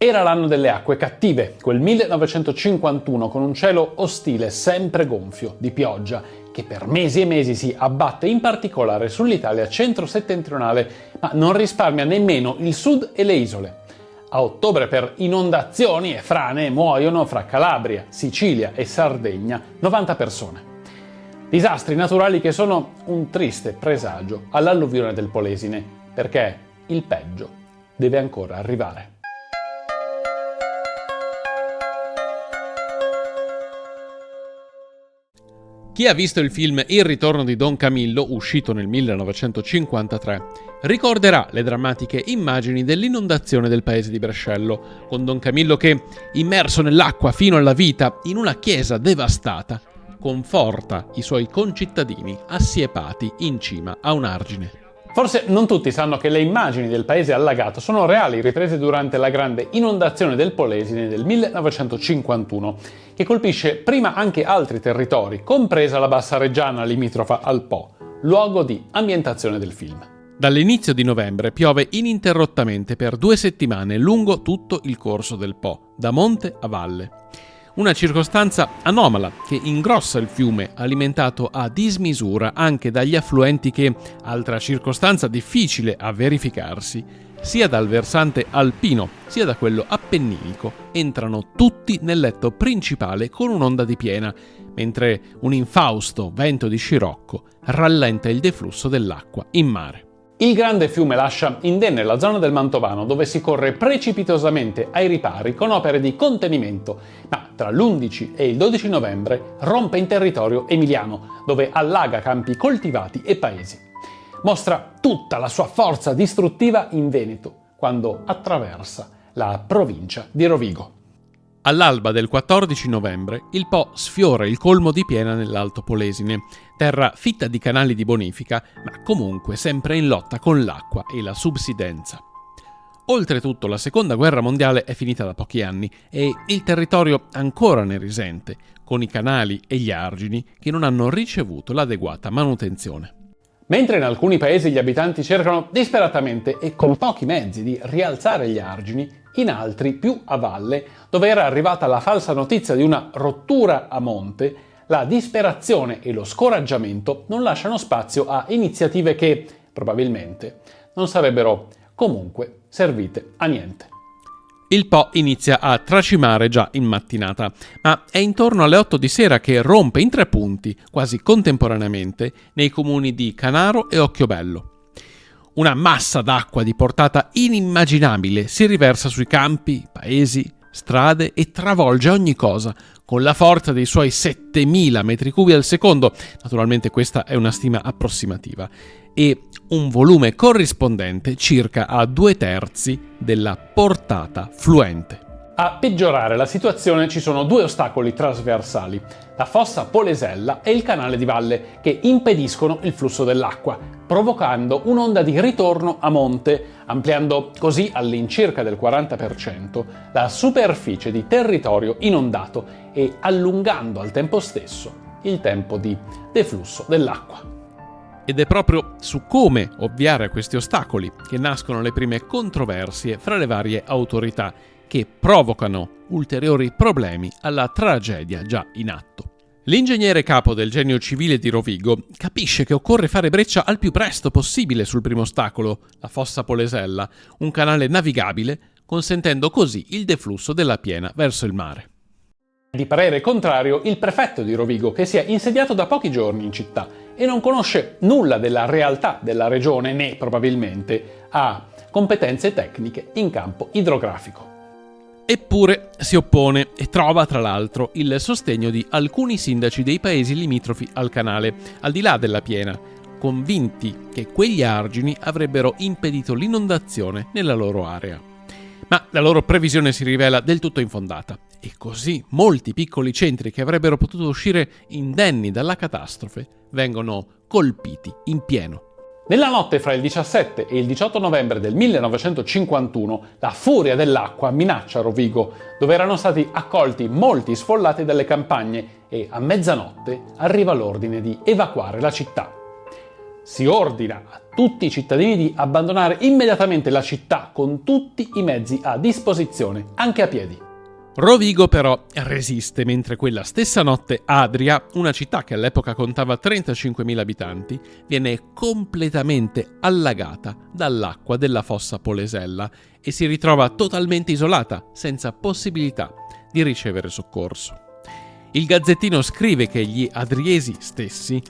Era l'anno delle acque cattive, quel 1951 con un cielo ostile sempre gonfio di pioggia che per mesi e mesi si abbatte in particolare sull'Italia centro-settentrionale, ma non risparmia nemmeno il sud e le isole. A ottobre per inondazioni e frane muoiono fra Calabria, Sicilia e Sardegna 90 persone. Disastri naturali che sono un triste presagio all'alluvione del Polesine, perché il peggio deve ancora arrivare. Chi ha visto il film Il ritorno di Don Camillo, uscito nel 1953, ricorderà le drammatiche immagini dell'inondazione del paese di Brescello, con Don Camillo che, immerso nell'acqua fino alla vita in una chiesa devastata, conforta i suoi concittadini assiepati in cima a un argine. Forse non tutti sanno che le immagini del paese allagato sono reali, riprese durante la grande inondazione del Polesine del 1951, che colpisce prima anche altri territori, compresa la Bassa Reggiana limitrofa al Po, luogo di ambientazione del film. Dall'inizio di novembre piove ininterrottamente per 2 settimane lungo tutto il corso del Po, da monte a valle. Una circostanza anomala che ingrossa il fiume, alimentato a dismisura anche dagli affluenti che, altra circostanza difficile a verificarsi, sia dal versante alpino sia da quello appenninico, entrano tutti nel letto principale con un'onda di piena, mentre un infausto vento di scirocco rallenta il deflusso dell'acqua in mare. Il grande fiume lascia indenne la zona del Mantovano, dove si corre precipitosamente ai ripari con opere di contenimento, ma tra l'11 e il 12 novembre rompe in territorio emiliano, dove allaga campi coltivati e paesi. Mostra tutta la sua forza distruttiva in Veneto, quando attraversa la provincia di Rovigo. All'alba del 14 novembre il Po sfiora il colmo di piena nell'Alto Polesine, terra fitta di canali di bonifica, ma comunque sempre in lotta con l'acqua e la subsidenza. Oltretutto la Seconda Guerra Mondiale è finita da pochi anni e il territorio ancora ne risente, con i canali e gli argini che non hanno ricevuto l'adeguata manutenzione. Mentre in alcuni paesi gli abitanti cercano disperatamente e con pochi mezzi di rialzare gli argini, in altri, più a valle, dove era arrivata la falsa notizia di una rottura a monte, la disperazione e lo scoraggiamento non lasciano spazio a iniziative che, probabilmente, non sarebbero comunque servite a niente. Il Po inizia a tracimare già in mattinata, ma è intorno alle 8 di sera che rompe in 3 punti, quasi contemporaneamente, nei comuni di Canaro e Occhiobello. Una massa d'acqua di portata inimmaginabile si riversa sui campi, paesi, strade e travolge ogni cosa, con la forza dei suoi 7.000 metri cubi al secondo, naturalmente questa è una stima approssimativa, e un volume corrispondente circa a 2/3 della portata fluente. A peggiorare la situazione ci sono 2 ostacoli trasversali, la fossa Polesella e il canale di valle, che impediscono il flusso dell'acqua, provocando un'onda di ritorno a monte, ampliando così all'incirca del 40% la superficie di territorio inondato e allungando al tempo stesso il tempo di deflusso dell'acqua. Ed è proprio su come ovviare a questi ostacoli che nascono le prime controversie fra le varie autorità, che provocano ulteriori problemi alla tragedia già in atto. L'ingegnere capo del Genio Civile di Rovigo capisce che occorre fare breccia al più presto possibile sul primo ostacolo, la fossa Polesella, un canale navigabile, consentendo così il deflusso della piena verso il mare. Di parere contrario il prefetto di Rovigo, che si è insediato da pochi giorni in città e non conosce nulla della realtà della regione né probabilmente ha competenze tecniche in campo idrografico. Eppure si oppone e trova tra l'altro il sostegno di alcuni sindaci dei paesi limitrofi al canale, al di là della piena, convinti che quegli argini avrebbero impedito l'inondazione nella loro area. Ma la loro previsione si rivela del tutto infondata e così molti piccoli centri che avrebbero potuto uscire indenni dalla catastrofe vengono colpiti in pieno. Nella notte fra il 17 e il 18 novembre del 1951 la furia dell'acqua minaccia Rovigo, dove erano stati accolti molti sfollati dalle campagne e a mezzanotte arriva l'ordine di evacuare la città. Si ordina a tutti i cittadini di abbandonare immediatamente la città con tutti i mezzi a disposizione, anche a piedi. Rovigo però resiste, mentre quella stessa notte Adria, una città che all'epoca contava 35.000 abitanti, viene completamente allagata dall'acqua della fossa Polesella e si ritrova totalmente isolata, senza possibilità di ricevere soccorso. Il Gazzettino scrive che gli adriesi stessi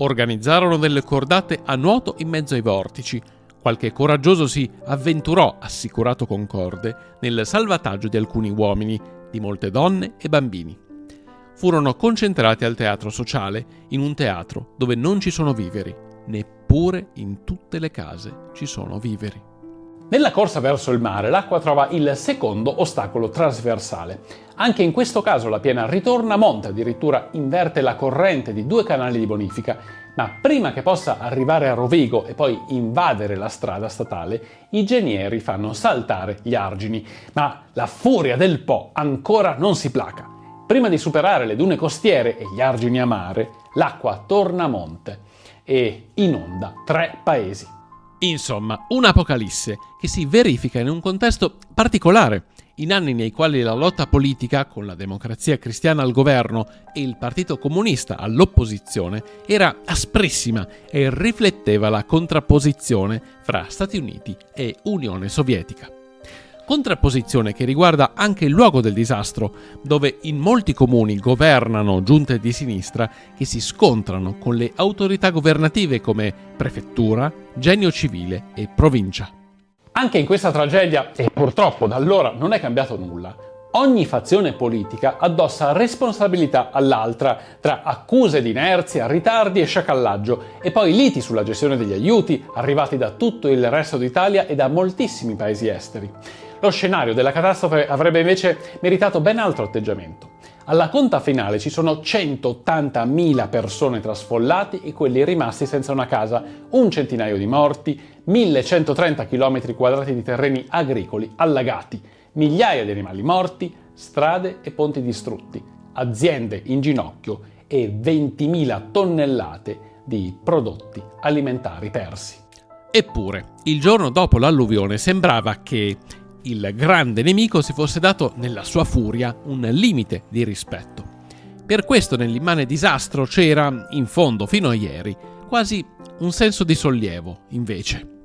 organizzarono delle cordate a nuoto in mezzo ai vortici. Qualche coraggioso si avventurò, assicurato con corde, nel salvataggio di alcuni uomini, di molte donne e bambini. Furono concentrati al teatro sociale, in un teatro dove non ci sono viveri, neppure in tutte le case ci sono viveri. Nella corsa verso il mare, l'acqua trova il secondo ostacolo trasversale. Anche in questo caso la piena ritorna a monte, addirittura inverte la corrente di 2 canali di bonifica, ma prima che possa arrivare a Rovigo e poi invadere la strada statale, i genieri fanno saltare gli argini. Ma la furia del Po ancora non si placa. Prima di superare le dune costiere e gli argini a mare, l'acqua torna a monte e inonda 3 paesi. Insomma, un'apocalisse che si verifica in un contesto particolare, in anni nei quali la lotta politica, con la Democrazia Cristiana al governo e il Partito Comunista all'opposizione, era asprissima e rifletteva la contrapposizione fra Stati Uniti e Unione Sovietica. Contrapposizione che riguarda anche il luogo del disastro, dove in molti comuni governano giunte di sinistra che si scontrano con le autorità governative come prefettura, genio civile e provincia. Anche in questa tragedia, e purtroppo da allora non è cambiato nulla, ogni fazione politica addossa responsabilità all'altra tra accuse di inerzia, ritardi e sciacallaggio e poi liti sulla gestione degli aiuti arrivati da tutto il resto d'Italia e da moltissimi paesi esteri. Lo scenario della catastrofe avrebbe invece meritato ben altro atteggiamento. Alla conta finale ci sono 180.000 persone tra sfollati e quelli rimasti senza una casa, un centinaio di morti, 1.130 km² di terreni agricoli allagati, migliaia di animali morti, strade e ponti distrutti, aziende in ginocchio e 20.000 tonnellate di prodotti alimentari persi. Eppure, il giorno dopo l'alluvione sembrava che il grande nemico si fosse dato nella sua furia un limite di rispetto. Per questo nell'immane disastro c'era, in fondo fino a ieri, quasi un senso di sollievo, invece.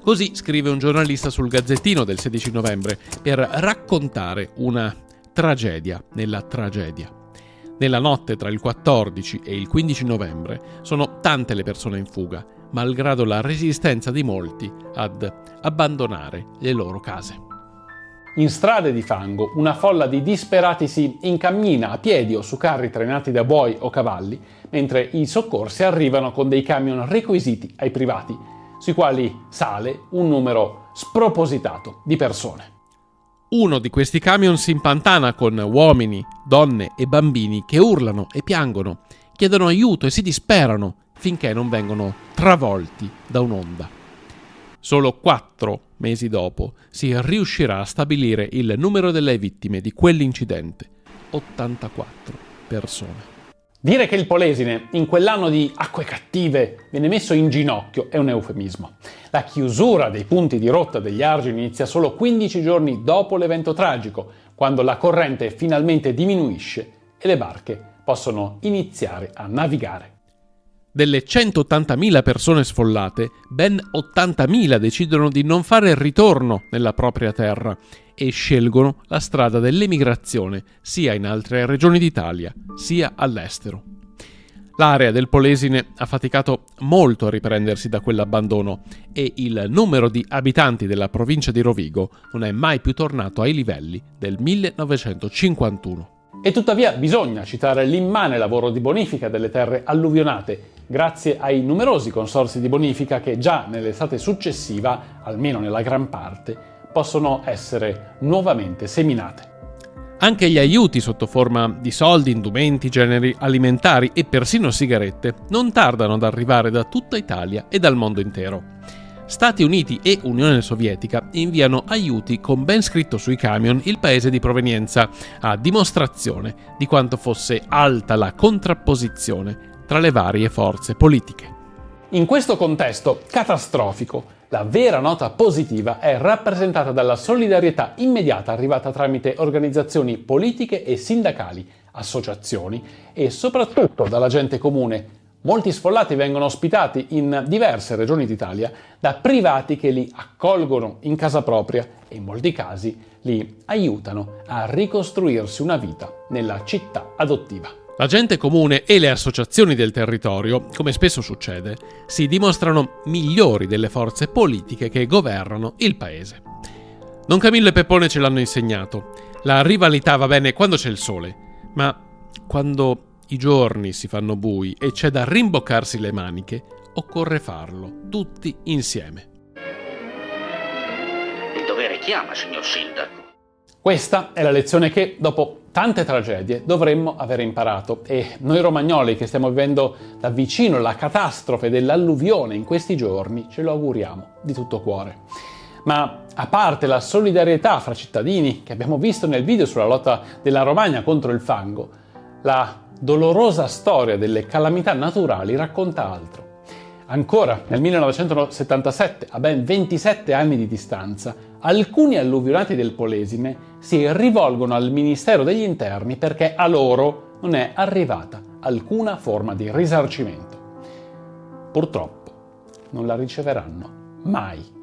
Così scrive un giornalista sul Gazzettino del 16 novembre per raccontare una tragedia nella tragedia. Nella notte tra il 14 e il 15 novembre sono tante le persone in fuga, malgrado la resistenza di molti ad abbandonare le loro case. In strade di fango, una folla di disperati si incammina a piedi o su carri trainati da buoi o cavalli, mentre i soccorsi arrivano con dei camion requisiti ai privati, sui quali sale un numero spropositato di persone. Uno di questi camion si impantana con uomini, donne e bambini che urlano e piangono, chiedono aiuto e si disperano finché non vengono travolti da un'onda. Solo 4 mesi dopo si riuscirà a stabilire il numero delle vittime di quell'incidente: 84 persone. Dire che il Polesine, in quell'anno di acque cattive, viene messo in ginocchio è un eufemismo. La chiusura dei punti di rotta degli argini inizia solo 15 giorni dopo l'evento tragico, quando la corrente finalmente diminuisce e le barche possono iniziare a navigare. Delle 180.000 persone sfollate, ben 80.000 decidono di non fare il ritorno nella propria terra e scelgono la strada dell'emigrazione sia in altre regioni d'Italia sia all'estero. L'area del Polesine ha faticato molto a riprendersi da quell'abbandono e il numero di abitanti della provincia di Rovigo non è mai più tornato ai livelli del 1951. E tuttavia bisogna citare l'immane lavoro di bonifica delle terre alluvionate, grazie ai numerosi consorzi di bonifica che già nell'estate successiva, almeno nella gran parte, possono essere nuovamente seminate. Anche gli aiuti sotto forma di soldi, indumenti, generi alimentari e persino sigarette non tardano ad arrivare da tutta Italia e dal mondo intero. Stati Uniti e Unione Sovietica inviano aiuti con ben scritto sui camion il paese di provenienza, a dimostrazione di quanto fosse alta la contrapposizione tra le varie forze politiche. In questo contesto catastrofico, la vera nota positiva è rappresentata dalla solidarietà immediata arrivata tramite organizzazioni politiche e sindacali, associazioni e soprattutto dalla gente comune. Molti sfollati vengono ospitati in diverse regioni d'Italia da privati che li accolgono in casa propria e in molti casi li aiutano a ricostruirsi una vita nella città adottiva. La gente comune e le associazioni del territorio, come spesso succede, si dimostrano migliori delle forze politiche che governano il paese. Don Camillo e Peppone ce l'hanno insegnato. La rivalità va bene quando c'è il sole, ma quando i giorni si fanno bui e c'è da rimboccarsi le maniche, occorre farlo tutti insieme. Il dovere chiama, signor Sindaco. Questa è la lezione che, dopo tante tragedie, dovremmo aver imparato e noi romagnoli che stiamo vivendo da vicino la catastrofe dell'alluvione in questi giorni ce lo auguriamo di tutto cuore. Ma a parte la solidarietà fra cittadini che abbiamo visto nel video sulla lotta della Romagna contro il fango, la dolorosa storia delle calamità naturali racconta altro. Ancora nel 1977, a ben 27 anni di distanza, alcuni alluvionati del Polesine si rivolgono al Ministero degli Interni perché a loro non è arrivata alcuna forma di risarcimento. Purtroppo non la riceveranno mai.